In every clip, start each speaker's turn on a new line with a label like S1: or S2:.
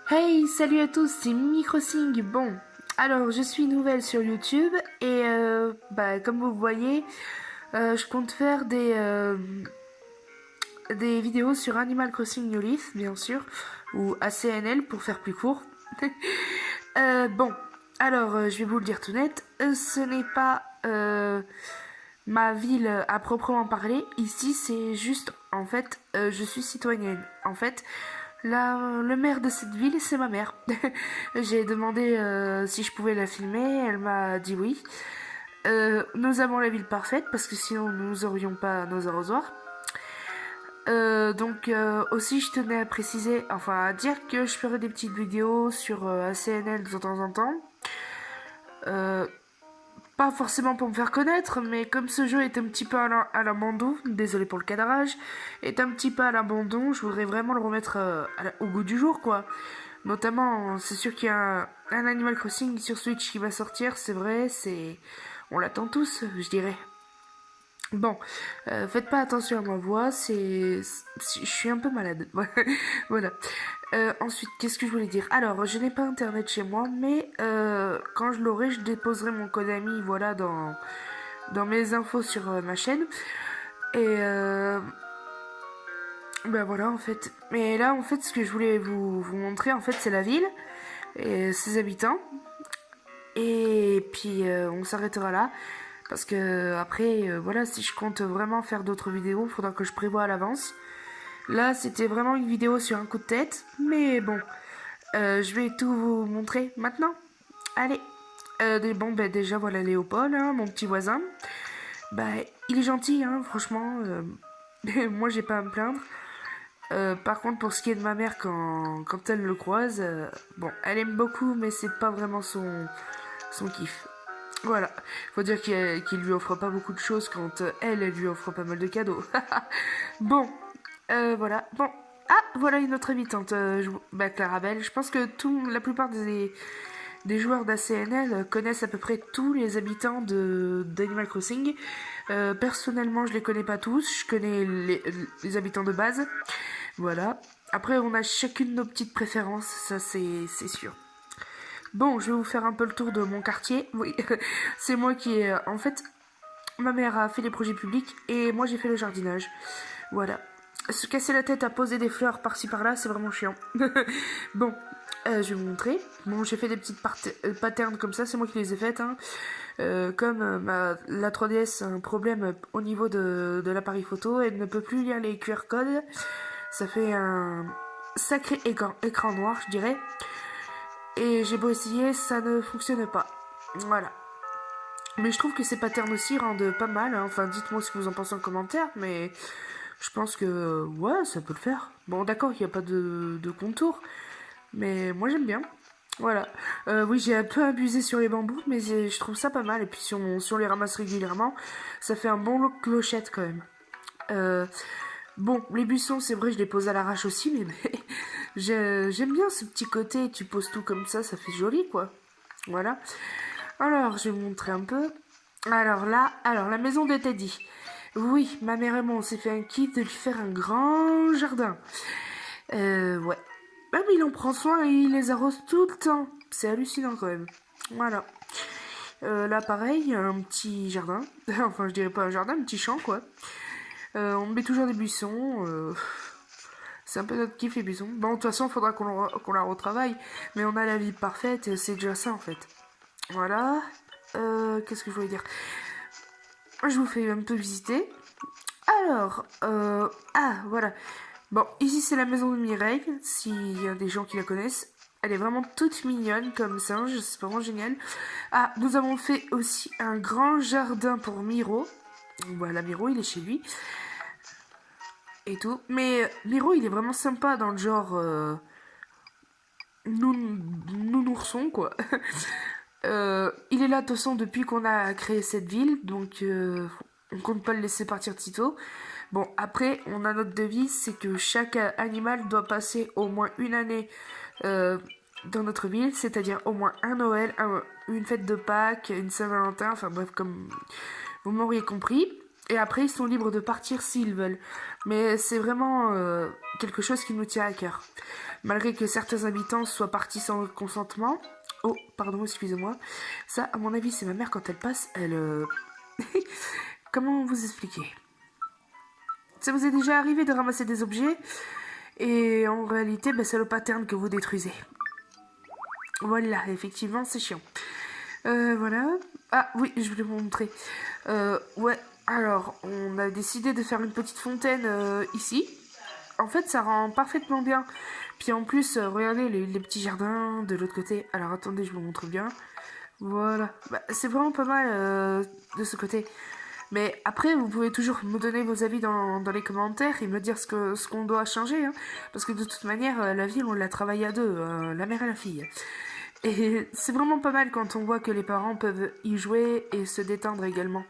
S1: Hey, salut à tous, c'est Mimi Crossing. Bon, alors je suis nouvelle sur YouTube et comme vous voyez, je compte faire des vidéos sur Animal Crossing New Leaf, bien sûr, ou ACNL pour faire plus court. Bon, alors je vais vous le dire tout net, ce n'est pas ma ville à proprement parler. Ici, c'est juste, en fait, je suis citoyenne. En fait, le maire de cette ville, c'est ma mère. J'ai demandé si je pouvais la filmer, elle m'a dit oui. Nous avons la ville parfaite parce que sinon nous n'aurions pas nos arrosoirs. Aussi je tenais à préciser, enfin à dire que je ferai des petites vidéos sur ACNL de temps en temps. Euh, Pas forcément pour me faire connaître, mais comme ce jeu est un petit peu à l'abandon, désolé pour le cadrage, est un petit peu à l'abandon, je voudrais vraiment le remettre au goût du jour, quoi. Notamment, c'est sûr qu'il y a un Animal Crossing sur Switch qui va sortir, c'est vrai, on l'attend tous, je dirais. Bon, faites pas attention à ma voix, je suis un peu malade. Voilà. Ensuite, qu'est-ce que je voulais dire? Alors, je n'ai pas internet chez moi, mais quand je l'aurai, je déposerai mon code ami, voilà, dans mes infos sur ma chaîne. Et ben voilà, en fait. Mais là, en fait, ce que je voulais vous montrer, en fait, c'est la ville et ses habitants. Et puis, on s'arrêtera là. Parce que après, voilà, si je compte vraiment faire d'autres vidéos, il faudra que je prévoie à l'avance. Là, c'était vraiment une vidéo sur un coup de tête. Mais bon, je vais tout vous montrer maintenant. Allez. Déjà, voilà Léopold, hein, mon petit voisin. Bah, il est gentil, hein, franchement. Moi, j'ai pas à me plaindre. Par contre, pour ce qui est de ma mère, quand elle le croise, bon, elle aime beaucoup, mais c'est pas vraiment son kiff. Voilà, faut dire qu'il lui offre pas beaucoup de choses quand elle lui offre pas mal de cadeaux. Bon, voilà. Bon, ah, voilà une autre habitante, Clarabelle. Je pense que la plupart des joueurs d'ACNL connaissent à peu près tous les habitants d'Animal Crossing. Personnellement, je les connais pas tous, je connais les habitants de base. Voilà. Après, on a chacune nos petites préférences, ça c'est sûr. Bon, je vais vous faire un peu le tour de mon quartier. Oui, c'est moi qui ai... En fait, ma mère a fait les projets publics et moi j'ai fait le jardinage. Voilà. Se casser la tête à poser des fleurs par-ci par-là, c'est vraiment chiant. Bon, je vais vous montrer. Bon, j'ai fait des petites patterns comme ça, c'est moi qui les ai faites. Hein. Comme la 3DS a un problème au niveau de l'appareil photo, elle ne peut plus lire les QR codes. Ça fait un sacré écran noir, je dirais. Et j'ai beau essayer, ça ne fonctionne pas. Voilà. Mais je trouve que ces patterns aussi rendent pas mal. Hein. Enfin, dites-moi ce que vous en pensez en commentaire, mais je pense que ouais, ça peut le faire. Bon, d'accord, il n'y a pas de contour, mais moi j'aime bien. Voilà. Oui, j'ai un peu abusé sur les bambous, mais je trouve ça pas mal. Et puis si on les ramasse régulièrement, ça fait un bon look clochette quand même. Euh, bon, les buissons, c'est vrai, je les pose à l'arrache aussi, mais j'aime bien ce petit côté. Tu poses tout comme ça fait joli, quoi. Voilà. Alors, je vais vous montrer un peu. Alors la maison de Teddy. Oui, ma mère et moi, on s'est fait un kiff de lui faire un grand jardin. Ouais. Même il en prend soin et il les arrose tout le temps. C'est hallucinant quand même. Voilà. Là, pareil, un petit jardin. Enfin, je dirais pas un jardin, un petit champ, quoi. On met toujours des buissons. C'est un peu notre kiff, les buissons. Bon, de toute façon, il faudra qu'on la retravaille. Mais on a la vie parfaite, c'est déjà ça, en fait. Voilà. Qu'est-ce que je voulais dire? Je vous fais un peu visiter. Alors, voilà. Bon, ici c'est la maison de Mireille, s'il y a des gens qui la connaissent. Elle est vraiment toute mignonne comme singe, c'est vraiment génial. Ah, nous avons fait aussi un grand jardin pour Miro. Voilà, Miro, il est chez lui. Et tout. Mais Miro, il est vraiment sympa dans le genre... nounourson, quoi. Il est là, de toute façon, depuis qu'on a créé cette ville, donc on compte pas le laisser partir de sitôt. Bon, après, on a notre devise, c'est que chaque animal doit passer au moins une année dans notre ville, c'est-à-dire au moins un Noël, une fête de Pâques, une Saint-Valentin, enfin bref, comme vous m'auriez compris. Et après, ils sont libres de partir s'ils veulent. Mais c'est vraiment quelque chose qui nous tient à cœur. Malgré que certains habitants soient partis sans consentement. Oh, pardon, excusez-moi. Ça, à mon avis, c'est ma mère quand elle passe, elle... Comment vous expliquer? Ça vous est déjà arrivé de ramasser des objets et en réalité, ben, c'est le pattern que vous détruisez. Voilà, effectivement, c'est chiant. Voilà. Ah oui, je voulais vous montrer. Ouais, alors, on a décidé de faire une petite fontaine ici. En fait, ça rend parfaitement bien. Puis en plus, regardez les petits jardins de l'autre côté. Alors attendez, je vous montre bien. Voilà. Bah, c'est vraiment pas mal de ce côté. Mais après, vous pouvez toujours me donner vos avis dans les commentaires et me dire ce qu'on doit changer. Hein. Parce que de toute manière, la ville, on l'a travaillé à deux, la mère et la fille. Et c'est vraiment pas mal quand on voit que les parents peuvent y jouer et se détendre également.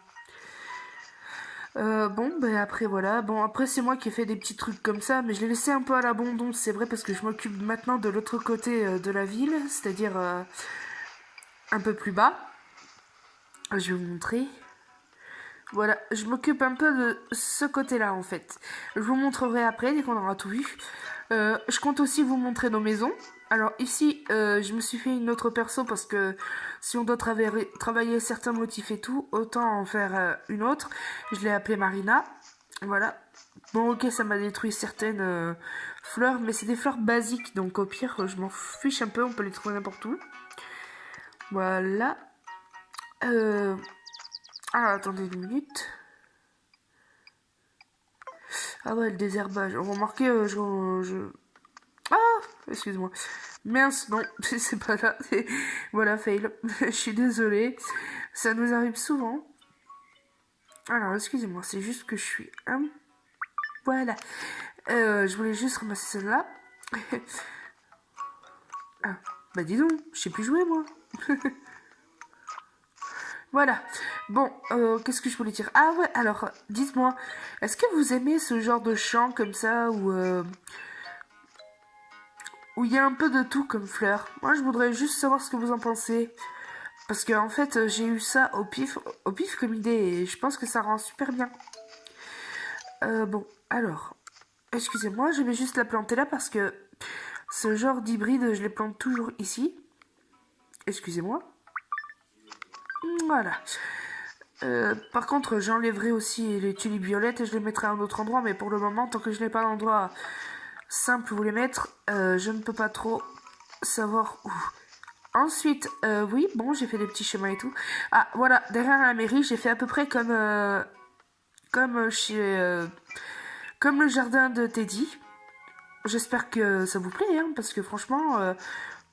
S1: Bon, ben après voilà. Bon, après c'est moi qui ai fait des petits trucs comme ça, mais je l'ai laissé un peu à l'abandon, c'est vrai, parce que je m'occupe maintenant de l'autre côté de la ville, c'est-à-dire un peu plus bas. Je vais vous montrer. Voilà, je m'occupe un peu de ce côté-là en fait. Je vous montrerai après dès qu'on aura tout vu. Je compte aussi vous montrer nos maisons. Alors ici, je me suis fait une autre perso parce que si on doit travailler certains motifs et tout, autant en faire une autre. Je l'ai appelée Marina. Voilà. Bon ok, ça m'a détruit certaines fleurs, mais c'est des fleurs basiques, donc au pire, je m'en fiche un peu, on peut les trouver n'importe où. Voilà. Ah, attendez une minute. Ah ouais, le désherbage. Remarquez, Ah, excuse-moi. Mince, non, c'est pas là. Voilà, fail. Je suis désolée. Ça nous arrive souvent. Alors, excusez-moi, c'est juste que je suis un... Voilà. Je voulais juste ramasser celle-là. Ah, bah dis donc, je sais plus jouer, moi. Voilà. Bon, qu'est-ce que je voulais dire? Ah ouais, alors, dites-moi, est-ce que vous aimez ce genre de chant comme ça, où il y a un peu de tout comme fleurs? Moi, je voudrais juste savoir ce que vous en pensez. Parce que en fait, j'ai eu ça au pif comme idée, et je pense que ça rend super bien. Bon, alors, excusez-moi, je vais juste la planter là parce que ce genre d'hybride, je les plante toujours ici. Excusez-moi. Voilà. Par contre, j'enlèverai aussi les tulipes violettes et je les mettrai à un autre endroit, mais pour le moment, tant que je n'ai pas d'endroit simple où les mettre, je ne peux pas trop savoir où. Ensuite, oui, bon, j'ai fait des petits chemins et tout. Ah, voilà, derrière la mairie, j'ai fait à peu près comme comme le jardin de Teddy. J'espère que ça vous plaît, hein, parce que franchement,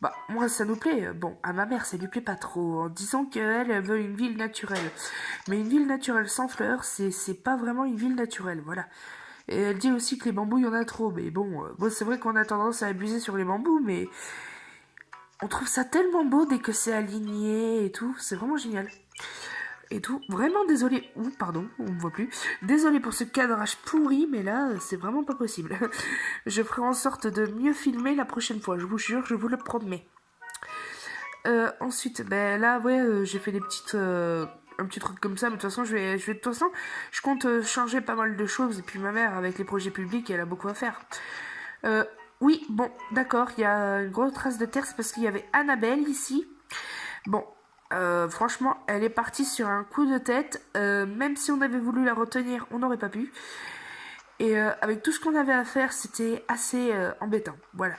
S1: bah, moi, ça nous plaît. Bon, à ma mère, ça lui plaît pas trop, en disant qu'elle elle veut une ville naturelle. Mais une ville naturelle sans fleurs, c'est pas vraiment une ville naturelle, voilà. Et elle dit aussi que les bambous, il y en a trop. Mais bon, c'est vrai qu'on a tendance à abuser sur les bambous, mais on trouve ça tellement beau dès que c'est aligné et tout. C'est vraiment génial. Et tout. Vraiment désolé. Ouh, pardon, on me voit plus. Désolé pour ce cadrage pourri, mais là, c'est vraiment pas possible. Je ferai en sorte de mieux filmer la prochaine fois, je vous jure, je vous le promets. Ensuite, ben là, ouais, j'ai fait des petites... un petit truc comme ça, mais de toute façon, de toute façon, je compte changer pas mal de choses. Et puis ma mère, avec les projets publics, elle a beaucoup à faire. Oui, bon, d'accord, il y a une grosse trace de terre, c'est parce qu'il y avait Annabelle ici. Bon, franchement, elle est partie sur un coup de tête. Même si on avait voulu la retenir, on n'aurait pas pu. Et avec tout ce qu'on avait à faire, c'était assez embêtant. Voilà.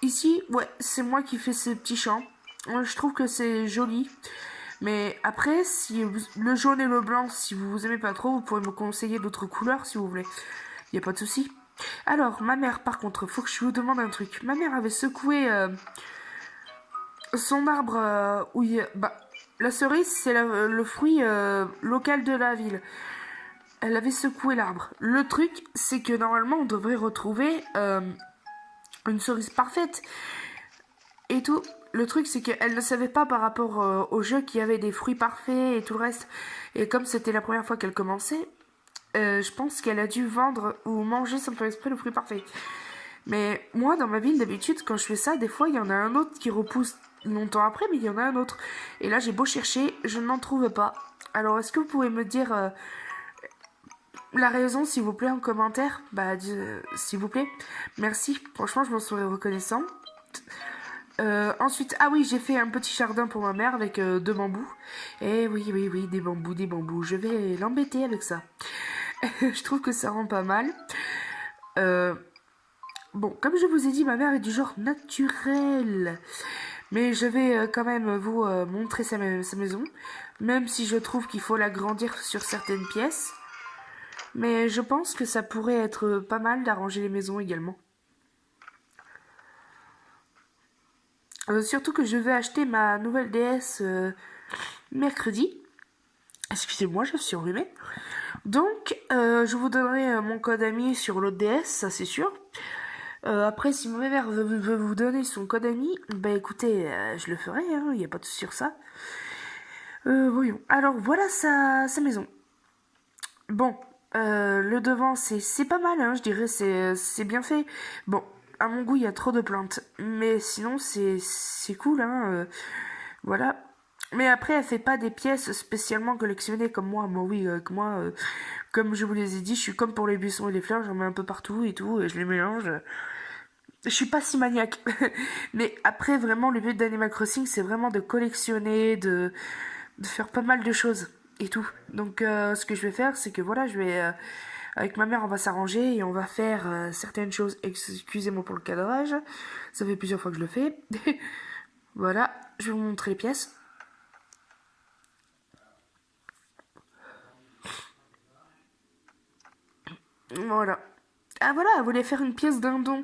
S1: Ici, ouais, c'est moi qui fais ces petits champs. Je trouve que c'est joli. Mais après, si le jaune et le blanc, si vous aimez pas trop, vous pourrez me conseiller d'autres couleurs si vous voulez. Il n'y a pas de souci. Alors, ma mère, par contre, faut que je vous demande un truc. Ma mère avait secoué son arbre où bah, la cerise, c'est le fruit local de la ville. Elle avait secoué l'arbre. Le truc, c'est que normalement, on devrait retrouver une cerise parfaite et tout. Le truc, c'est qu'elle ne savait pas par rapport au jeu qu'il y avait des fruits parfaits et tout le reste. Et comme c'était la première fois qu'elle commençait, je pense qu'elle a dû vendre ou manger sans faire exprès le fruit parfait. Mais moi, dans ma ville, d'habitude, quand je fais ça, des fois, il y en a un autre qui repousse longtemps après, mais il y en a un autre. Et là, j'ai beau chercher, je n'en trouve pas. Alors, est-ce que vous pouvez me dire la raison, s'il vous plaît, en commentaire? Bah, s'il vous plaît. Merci. Franchement, je m'en serais reconnaissant. Ensuite, ah oui, j'ai fait un petit jardin pour ma mère avec 2 bambous. Et oui, oui, oui, des bambous, des bambous. Je vais l'embêter avec ça. Je trouve que ça rend pas mal. Euh, bon, comme je vous ai dit, ma mère est du genre naturel. Mais je vais quand même vous montrer sa maison. Même si je trouve qu'il faut l'agrandir sur certaines pièces. Mais je pense que ça pourrait être pas mal d'arranger les maisons également. Surtout que je vais acheter ma nouvelle DS mercredi. Excusez-moi, je suis enrhumée. Donc, je vous donnerai mon code ami sur l'autre DS, ça c'est sûr. Après, si ma mère veut vous donner son code ami, bah écoutez, je le ferai, il n'y a pas de souci sur ça. Voyons. Alors, voilà sa maison. Bon, le devant, c'est pas mal, je dirais, c'est bien fait. Bon, à mon goût, il y a trop de plantes. Mais sinon, c'est cool, voilà. Mais après, elle fait pas des pièces spécialement collectionnées comme moi. Moi, oui, comme je vous les ai dit, je suis comme pour les buissons et les fleurs, j'en mets un peu partout et tout, et je les mélange. Je suis pas si maniaque. Mais après, vraiment, le but d'Animal Crossing, c'est vraiment de collectionner, de faire pas mal de choses et tout. Donc, ce que je vais faire, c'est que voilà, je vais. Avec ma mère, on va s'arranger et on va faire certaines choses. Excusez-moi pour le cadrage. Ça fait plusieurs fois que je le fais. Voilà, je vais vous montrer les pièces. Voilà. Ah voilà, elle voulait faire une pièce dindon.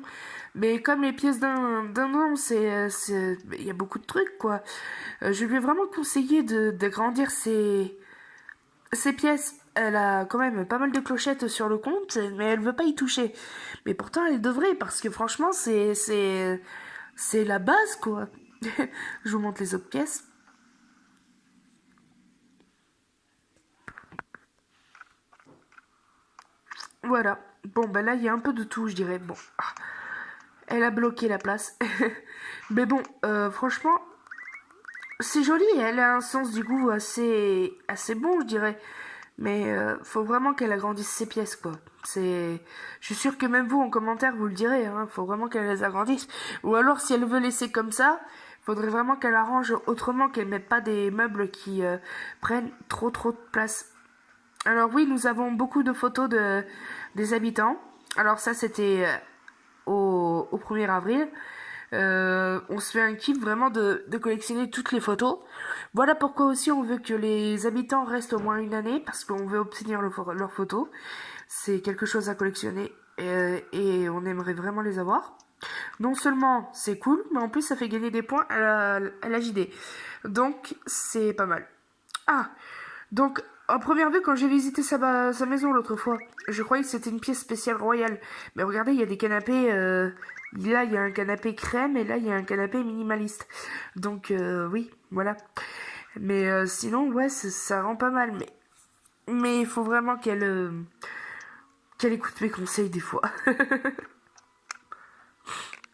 S1: Mais comme les pièces dindon, il y a beaucoup de trucs, quoi. Je lui ai vraiment conseillé d'agrandir ses pièces. Elle a quand même pas mal de clochettes sur le compte, mais elle veut pas y toucher. Mais pourtant, elle devrait, parce que franchement, c'est la base, quoi. Je vous montre les autres pièces. Voilà. Bon, ben là, il y a un peu de tout, je dirais. Bon. Elle a bloqué la place. Mais bon, franchement, c'est joli. Elle a un sens du goût assez bon, je dirais. Mais faut vraiment qu'elle agrandisse ses pièces, quoi. Je suis sûre que même vous, en commentaire, vous le direz. Faut vraiment qu'elle les agrandisse. Ou alors, si elle veut laisser comme ça, faudrait vraiment qu'elle arrange autrement, qu'elle mette pas des meubles qui prennent trop de place. Alors oui, nous avons beaucoup de photos des habitants. Alors ça, c'était au 1er avril. On se fait un kiff vraiment de collectionner toutes les photos. Voilà pourquoi aussi on veut que les habitants restent au moins une année, parce qu'on veut obtenir leurs photos. C'est quelque chose à collectionner et on aimerait vraiment les avoir. Non seulement c'est cool, mais en plus ça fait gagner des points à la JD. Donc c'est pas mal. Ah, donc en première vue, quand j'ai visité sa maison l'autre fois, je croyais que c'était une pièce spéciale royale. Mais regardez, il y a des canapés. Là, il y a un canapé crème et là, il y a un canapé minimaliste. Donc, oui, voilà. Mais sinon, ouais, ça rend pas mal. Mais il faut vraiment qu'elle écoute mes conseils des fois.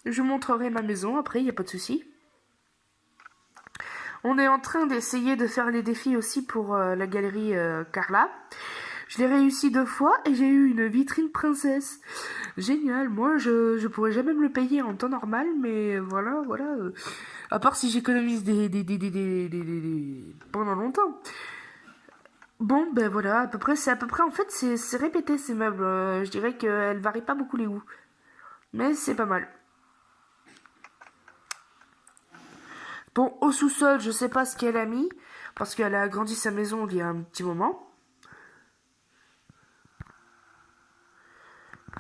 S1: Je vous montrerai ma maison après, il n'y a pas de souci. On est en train d'essayer de faire les défis aussi pour la galerie Carla. Je l'ai réussi 2 fois et j'ai eu une vitrine princesse. Génial, moi je pourrais jamais me le payer en temps normal, mais voilà. À part si j'économise pendant longtemps. Bon, ben voilà, c'est à peu près, en fait, c'est répété ces meubles. Je dirais qu'elles varient pas beaucoup les goûts. Mais c'est pas mal. Bon, au sous-sol, je sais pas ce qu'elle a mis, parce qu'elle a agrandi sa maison il y a un petit moment.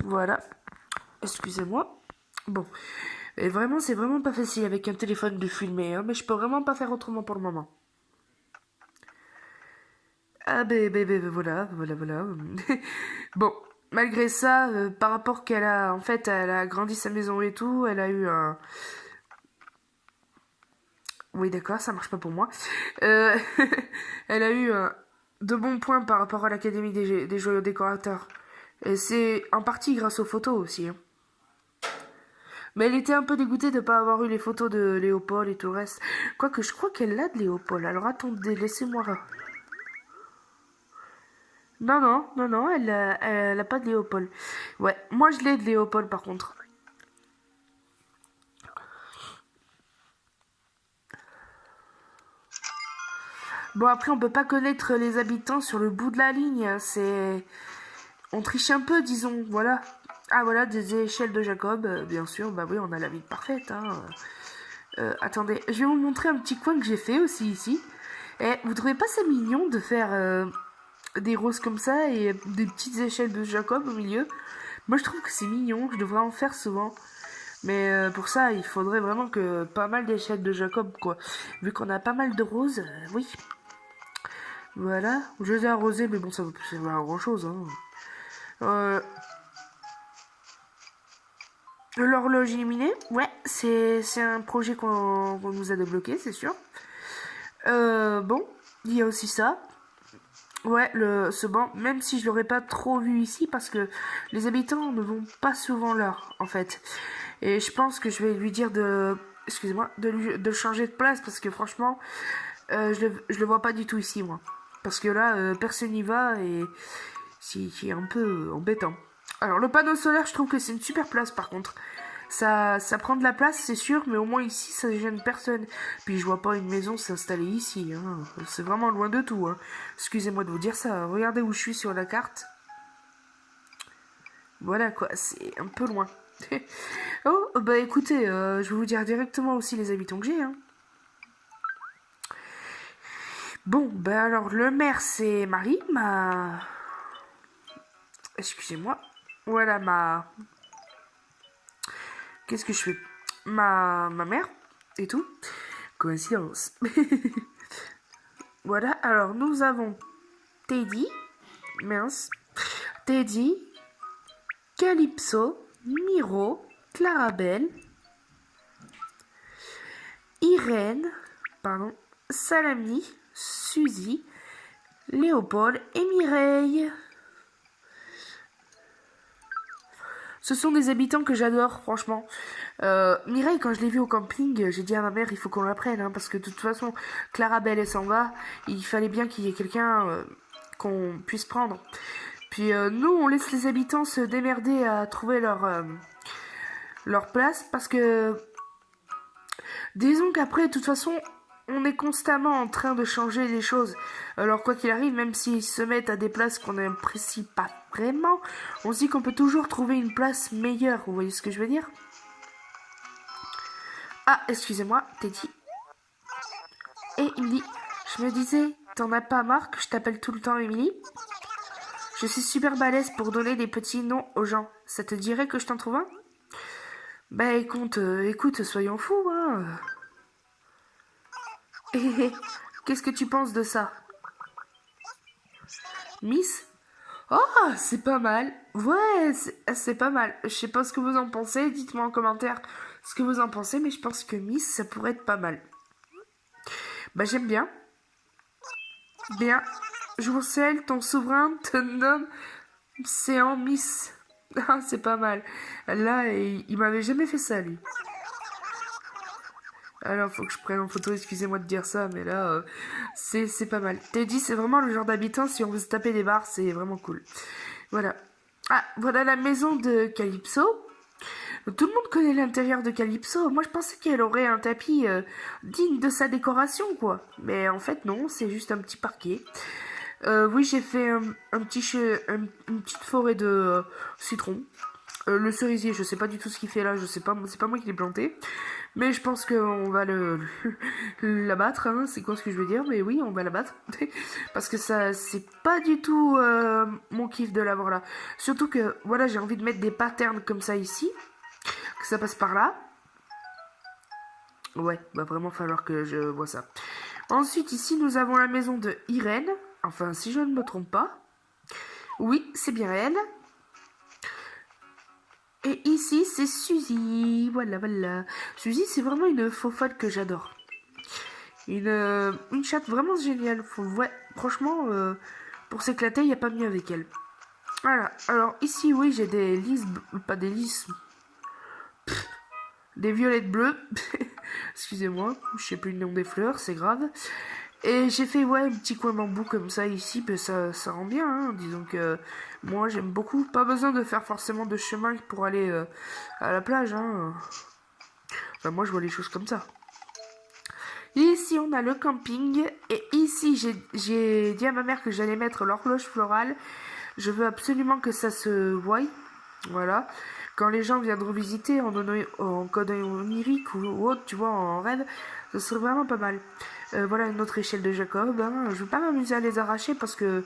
S1: Voilà. Excusez-moi. Bon. Et vraiment, c'est vraiment pas facile avec un téléphone de filmer, mais je peux vraiment pas faire autrement pour le moment. Ah, voilà. Bon, malgré ça, par rapport qu'elle a, en fait, elle a agrandi sa maison et tout, elle a eu un... Oui, d'accord, ça marche pas pour moi. Euh, elle a eu de bons points par rapport à l'Académie des joyaux décorateurs. Et c'est en partie grâce aux photos aussi. Mais elle était un peu dégoûtée de ne pas avoir eu les photos de Léopold et tout le reste. Quoique je crois qu'elle l'a de Léopold. Alors attendez, laissez-moi. Non, non, non, non, elle a pas de Léopold. Ouais, moi je l'ai de Léopold par contre. Bon, après, on peut pas connaître les habitants sur le bout de la ligne. C'est. On triche un peu, disons, voilà. Ah, voilà, des échelles de Jacob, bien sûr. Bah oui, on a la ville parfaite, hein. Attendez, je vais vous montrer un petit coin que j'ai fait aussi ici. Et vous trouvez pas ça mignon de faire des roses comme ça et des petites échelles de Jacob au milieu? Moi, je trouve que c'est mignon. Je devrais en faire souvent. Mais pour ça, il faudrait vraiment que pas mal d'échelles de Jacob, quoi. Vu qu'on a pas mal de roses, oui. Voilà, je les ai arrosés, mais bon, ça va pas servir à grand chose. Hein. L'horloge illuminée, ouais, c'est un projet qu'on nous a débloqué, c'est sûr. Bon, il y a aussi ça. Ouais, ce banc, même si je l'aurais pas trop vu ici, parce que les habitants ne vont pas souvent là, en fait. Et je pense que je vais lui dire de, excusez-moi, de changer de place, parce que franchement, je le vois pas du tout ici, moi. Parce que là, personne n'y va, et c'est un peu embêtant. Alors, le panneau solaire, je trouve que c'est une super place, par contre. Ça prend de la place, c'est sûr, mais au moins ici, ça ne gêne personne. Puis je vois pas une maison s'installer ici. Hein. C'est vraiment loin de tout. Hein. Excusez-moi de vous dire ça. Regardez où je suis sur la carte. Voilà quoi, c'est un peu loin. Oh, bah écoutez, je vais vous dire directement aussi les habitants que j'ai. Hein. Bon, bah alors le maire c'est Marie, Excusez-moi. Voilà Qu'est-ce que je fais? Ma mère et tout. Coïncidence. Voilà, alors nous avons Teddy, mince, Teddy, Calypso, Miro, Clarabelle, Irène, pardon, Salami, Suzy, Léopold et Mireille. Ce sont des habitants que j'adore, franchement. Mireille, quand je l'ai vue au camping, j'ai dit à ma mère, il faut qu'on la prenne, hein, parce que de toute façon, Clarabelle, elle s'en va. Il fallait bien qu'il y ait quelqu'un qu'on puisse prendre. Puis nous, on laisse les habitants se démerder à trouver leur place, parce que, disons qu'après, de toute façon, on est constamment en train de changer les choses. Alors quoi qu'il arrive, même s'ils se mettent à des places qu'on n'apprécie pas vraiment, on se dit qu'on peut toujours trouver une place meilleure. Vous voyez ce que je veux dire? Ah, excusez-moi, Teddy. Et Emily, je me disais, t'en as pas marre que je t'appelle tout le temps Emily? Je suis super balèze pour donner des petits noms aux gens. Ça te dirait que je t'en trouve un? Bah écoute, soyons fous, hein. Qu'est-ce que tu penses de ça? Miss? Oh, c'est pas mal. Ouais, c'est pas mal. Je sais pas ce que vous en pensez. Dites-moi en commentaire ce que vous en pensez, mais je pense que Miss, ça pourrait être pas mal. Bah, j'aime bien. Bien. Joursel, ton souverain te nomme Séant Miss. Ah, c'est pas mal. Là, il m'avait jamais fait ça, lui. Alors, faut que je prenne en photo, excusez-moi de dire ça, mais là, c'est pas mal. Teddy, c'est vraiment le genre d'habitant, si on veut se taper des barres, c'est vraiment cool. Voilà. Ah, voilà la maison de Calypso. Tout le monde connaît l'intérieur de Calypso. Moi, je pensais qu'elle aurait un tapis digne de sa décoration, quoi. Mais en fait, non, c'est juste un petit parquet. Oui, j'ai fait une petite forêt de citron. Le cerisier, je sais pas du tout ce qu'il fait là, je sais pas, c'est pas moi qui l'ai planté. Mais je pense qu'on va l'abattre, hein, c'est quoi ce que je veux dire? Mais oui, on va l'abattre. Parce que ça, c'est pas du tout mon kiff de l'avoir là. Surtout que, voilà, j'ai envie de mettre des patterns comme ça ici. Que ça passe par là. Ouais, va vraiment falloir que je vois ça. Ensuite, ici, nous avons la maison de Irène. Enfin, si je ne me trompe pas. Oui, c'est bien elle. Et ici, c'est Suzy. Voilà, voilà. Suzy, c'est vraiment une faux folle que j'adore. Une chatte vraiment géniale. Ouais, franchement, pour s'éclater, il n'y a pas mieux avec elle. Voilà. Alors, ici, oui, j'ai des lys. Pas des lys. des violettes bleues. Excusez-moi, je sais plus le nom des fleurs, c'est grave. Et j'ai fait ouais un petit coin bambou comme ça ici, ben ça rend bien, hein. Disons que moi j'aime beaucoup. Pas besoin de faire forcément de chemin pour aller à la plage, hein. Enfin, moi je vois les choses comme ça. Ici on a le camping et ici j'ai dit à ma mère que j'allais mettre l'horloge florale. Je veux absolument que ça se voie. Voilà. Quand les gens viendront visiter en code onirique ou autre, tu vois, en rêve, ce serait vraiment pas mal. Voilà une autre échelle de Jacob. Hein. Je veux pas m'amuser à les arracher parce que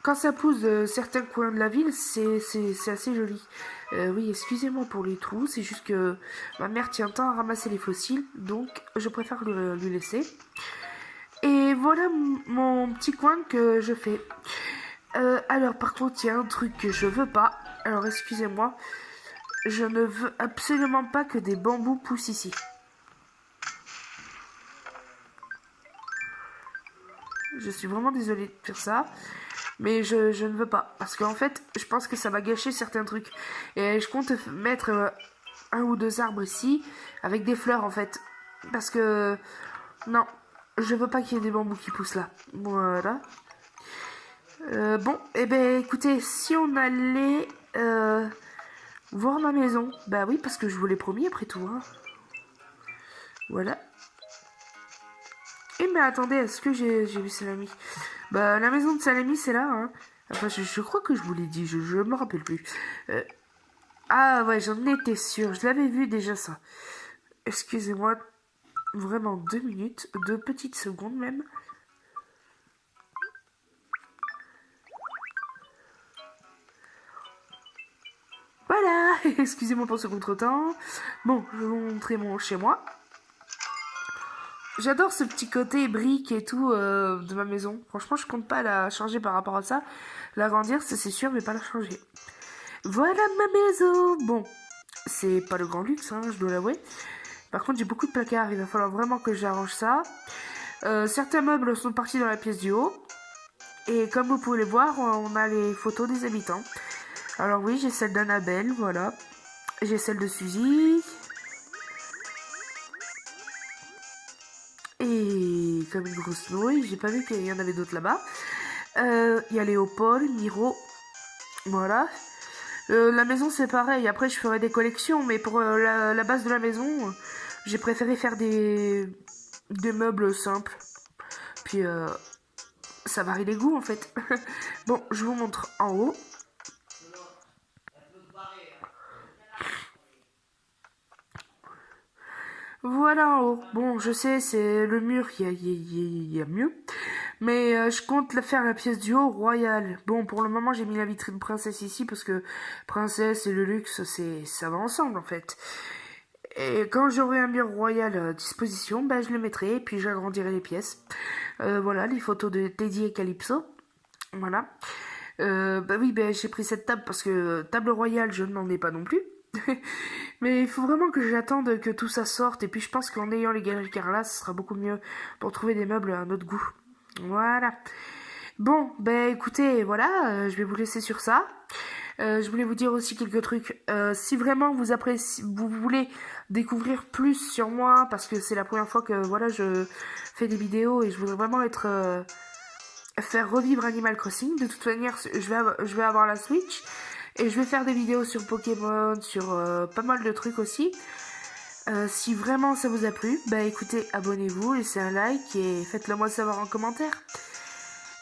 S1: quand ça pousse de certains coins de la ville, c'est assez joli. Oui, excusez-moi pour les trous, c'est juste que ma mère tient tant à ramasser les fossiles, donc je préfère lui laisser. Et voilà mon petit coin que je fais. Alors par contre, il y a un truc que je veux pas. Alors excusez-moi, je ne veux absolument pas que des bambous poussent ici. Je suis vraiment désolée de faire ça. Mais je ne veux pas. Parce qu'en fait, je pense que ça va gâcher certains trucs. Et je compte mettre un ou deux arbres ici. Avec des fleurs en fait. Parce que... Non. Je veux pas qu'il y ait des bambous qui poussent là. Voilà. Bon. Et ben écoutez. Si on allait... voir ma maison. Bah oui. Parce que je vous l'ai promis après tout. Hein. Voilà. Et mais attendez. Est-ce que j'ai vu Salami? Bah, la maison de Salami, c'est là, hein. Enfin, je crois que je vous l'ai dit, je me rappelle plus. Ah ouais, j'en étais sûre, je l'avais vu déjà ça. Excusez-moi, vraiment 2 minutes, 2 petites secondes même. Voilà, excusez-moi pour ce contretemps. Bon, je vais vous montrer mon chez moi. J'adore ce petit côté brique et tout de ma maison. Franchement, je compte pas la changer par rapport à ça. L'agrandir, c'est sûr, mais pas la changer. Voilà ma maison. Bon, c'est pas le grand luxe, hein, je dois l'avouer. Par contre, j'ai beaucoup de placards. Il va falloir vraiment que j'arrange ça. Certains meubles sont partis dans la pièce du haut. Et comme vous pouvez le voir, on a les photos des habitants. Alors oui, j'ai celle d'Annabelle, voilà. J'ai celle de Suzy. Et comme une grosse nouille, j'ai pas vu qu'il y en avait d'autres là-bas. Il y a Léopold, Miro. Voilà. La maison c'est pareil. Après je ferai des collections, mais pour la base de la maison, j'ai préféré faire des meubles simples. Puis ça varie les goûts en fait. Bon, je vous montre en haut. Voilà en haut. Bon, je sais, c'est le mur, il y a mieux. Mais je compte faire la pièce du haut royale. Bon, pour le moment, j'ai mis la vitrine princesse ici parce que princesse et le luxe, ça va ensemble en fait. Et quand j'aurai un mur royal à disposition, ben, je le mettrai et puis j'agrandirai les pièces. Voilà, les photos de Teddy et Calypso. Voilà. Bah oui, ben, j'ai pris cette table parce que table royale, je n'en ai pas non plus. Mais il faut vraiment que j'attende que tout ça sorte. Et puis je pense qu'en ayant les galeries Carla, ce sera beaucoup mieux pour trouver des meubles à notre goût. Voilà. Bon, ben écoutez, voilà, je vais vous laisser sur ça. Je voulais vous dire aussi quelques trucs. Si vraiment vous appréciez, vous voulez découvrir plus sur moi, parce que c'est la première fois que voilà, je fais des vidéos et je voudrais vraiment faire revivre Animal Crossing. De toute manière, je vais avoir la Switch. Et je vais faire des vidéos sur Pokémon, sur pas mal de trucs aussi. Si vraiment ça vous a plu, bah écoutez, abonnez-vous, laissez un like et faites-le moi savoir en commentaire.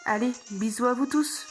S1: Allez, bisous à vous tous.